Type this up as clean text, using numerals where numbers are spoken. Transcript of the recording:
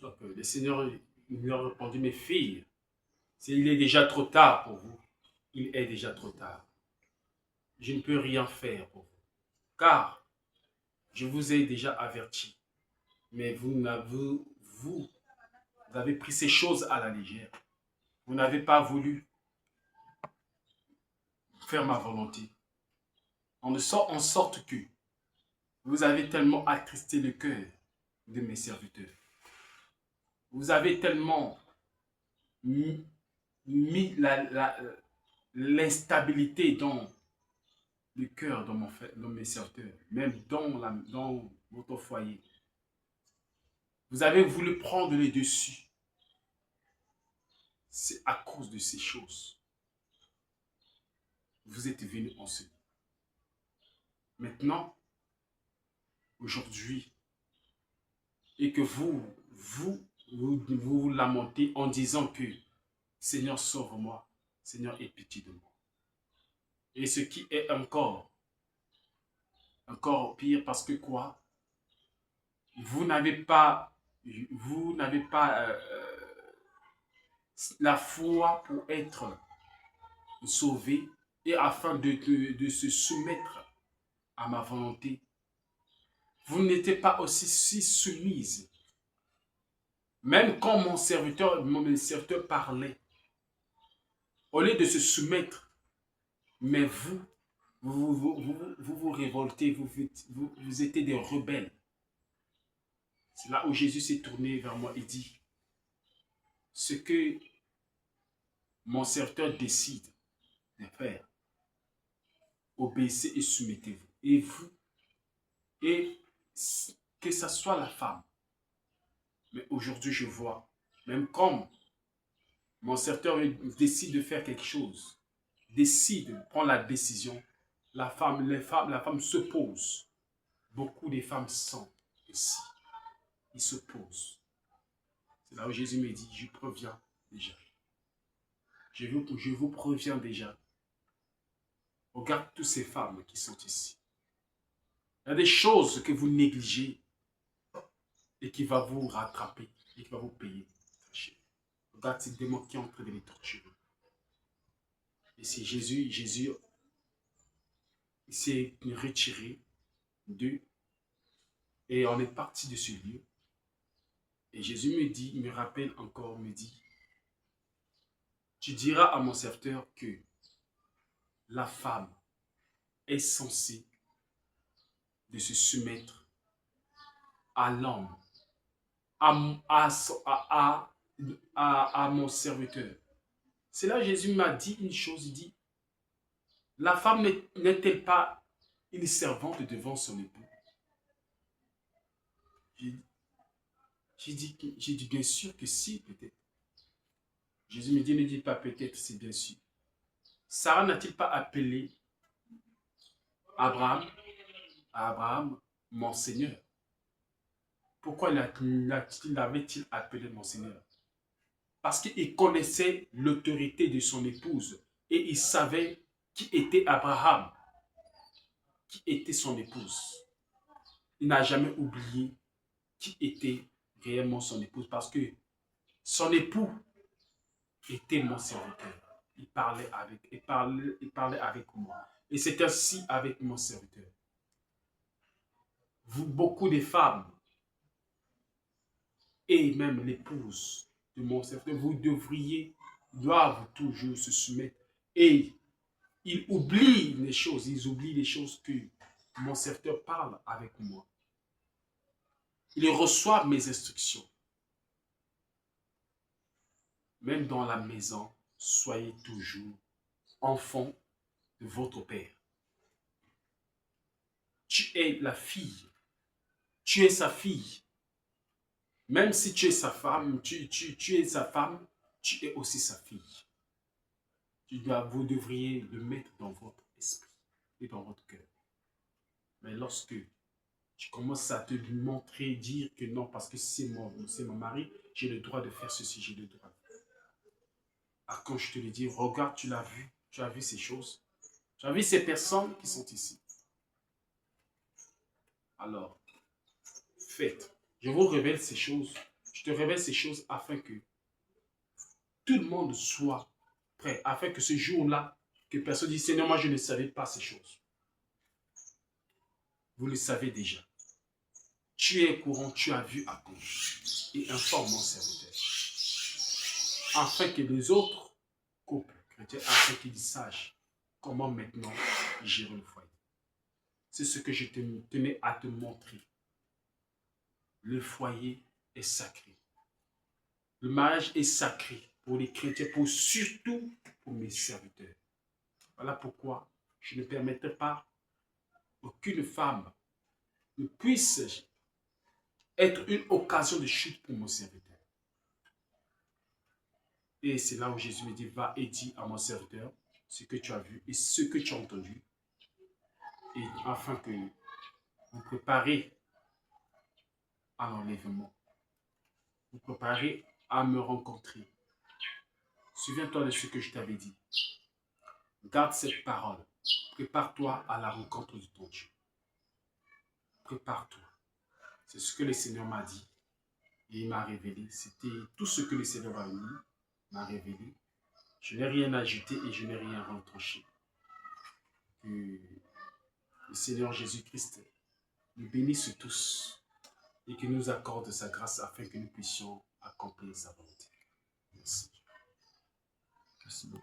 Donc, le Seigneur lui a répondu, mes filles, s'il est déjà trop tard pour vous, il est déjà trop tard. Je ne peux rien faire pour vous, car je vous ai déjà averti, mais vous avez pris ces choses à la légère. Vous n'avez pas voulu faire ma volonté. En sorte que vous avez tellement attristé le cœur de mes serviteurs. Vous avez tellement mis, mis l'instabilité dans le cœur de mes serviteurs, même dans votre foyer. Vous avez voulu prendre le dessus. C'est à cause de ces choses. Vous êtes venus en ce. Maintenant, aujourd'hui, et que vous lamentez en disant que Seigneur, sauve-moi, Seigneur, aie pitié de moi. Et ce qui est encore pire, parce que quoi? Vous n'avez pas, vous n'avez pas la foi pour être sauvé et afin de se soumettre à ma volonté. Vous n'étiez pas aussi si soumise. Même quand mon serviteur parlait, au lieu de se soumettre, mais vous révoltez, vous étiez des rebelles. C'est là où Jésus s'est tourné vers moi et dit, ce que mon serviteur décide de faire, obéissez et soumettez-vous. Et que ce soit la femme. Mais aujourd'hui, je vois, même comme mon serviteur décide de faire quelque chose, décide, prend la décision, la femme se pose. Beaucoup de femmes sont ici. Ils se posent. C'est là où Jésus me dit, je préviens déjà. Je vous préviens déjà. Regarde toutes ces femmes qui sont ici. Il y a des choses que vous négligez et qui va vous rattraper et qui va vous payer. Regarde ces démons qui sont en train de les torturer. Et c'est Jésus il s'est retiré d'eux et on est parti de ce lieu. Et Jésus me rappelle encore, me dit, tu diras à mon serviteur que la femme est censée de se soumettre à l'homme, à mon serviteur. C'est là que Jésus m'a dit une chose, il dit, la femme n'est-elle pas une servante devant son époux? J'ai dit bien sûr que si, peut-être. Jésus me dit, ne dis pas peut-être, c'est bien sûr. Sarah n'a-t-il pas appelé Abraham, mon Seigneur? Pourquoi l'avait-il appelé mon Seigneur? Parce qu'il connaissait l'autorité de son épouse et il savait qui était Abraham, qui était son épouse. Il n'a jamais oublié qui était réellement son épouse parce que son époux était mon serviteur. Il parlait avec moi. Et c'est ainsi avec mon serviteur. Beaucoup de femmes et même l'épouse de mon serviteur, doivent toujours se soumettre. Et ils oublient les choses que mon serviteur parle avec moi. Ils reçoivent mes instructions. Même dans la maison, soyez toujours enfant de votre Père. Tu es la fille. Tu es sa fille. Même si tu es sa femme, tu es sa femme, tu es aussi sa fille. Vous devriez le mettre dans votre esprit et dans votre cœur. Mais lorsque tu commences à te montrer, dire que non, parce que c'est mon mari, j'ai le droit de faire ceci, j'ai le droit. Ah, quand je te le dis, regarde, tu as vu ces choses, tu as vu ces personnes qui sont ici. Alors, faites. Je vous révèle ces choses. Je te révèle ces choses afin que tout le monde soit prêt, afin que ce jour-là, que personne dise, Seigneur, moi je ne savais pas ces choses. Vous le savez déjà. Tu es au courant, tu as vu à cause. Et informe mon serviteur. Afin que les autres couples chrétiens, afin qu'ils sachent comment maintenant gérer le foyer. C'est ce que je tenais à te montrer. Le foyer est sacré. Le mariage est sacré pour les chrétiens, surtout pour mes serviteurs. Voilà pourquoi je ne permettrai pas qu'aucune femme ne puisse être une occasion de chute pour mon serviteur. Et c'est là où Jésus me dit, va et dis à mon serviteur ce que tu as vu et ce que tu as entendu. Et afin que vous préparez à l'enlèvement. Vous préparez à me rencontrer. Souviens-toi de ce que je t'avais dit. Garde cette parole. Prépare-toi à la rencontre de ton Dieu. Prépare-toi. C'est ce que le Seigneur m'a dit. Et il m'a révélé. C'était tout ce que le Seigneur m'a révélé. Je n'ai rien ajouté et je n'ai rien retranché. Que le Seigneur Jésus-Christ nous bénisse tous et qu'il nous accorde sa grâce afin que nous puissions accomplir sa volonté. Merci. Merci beaucoup.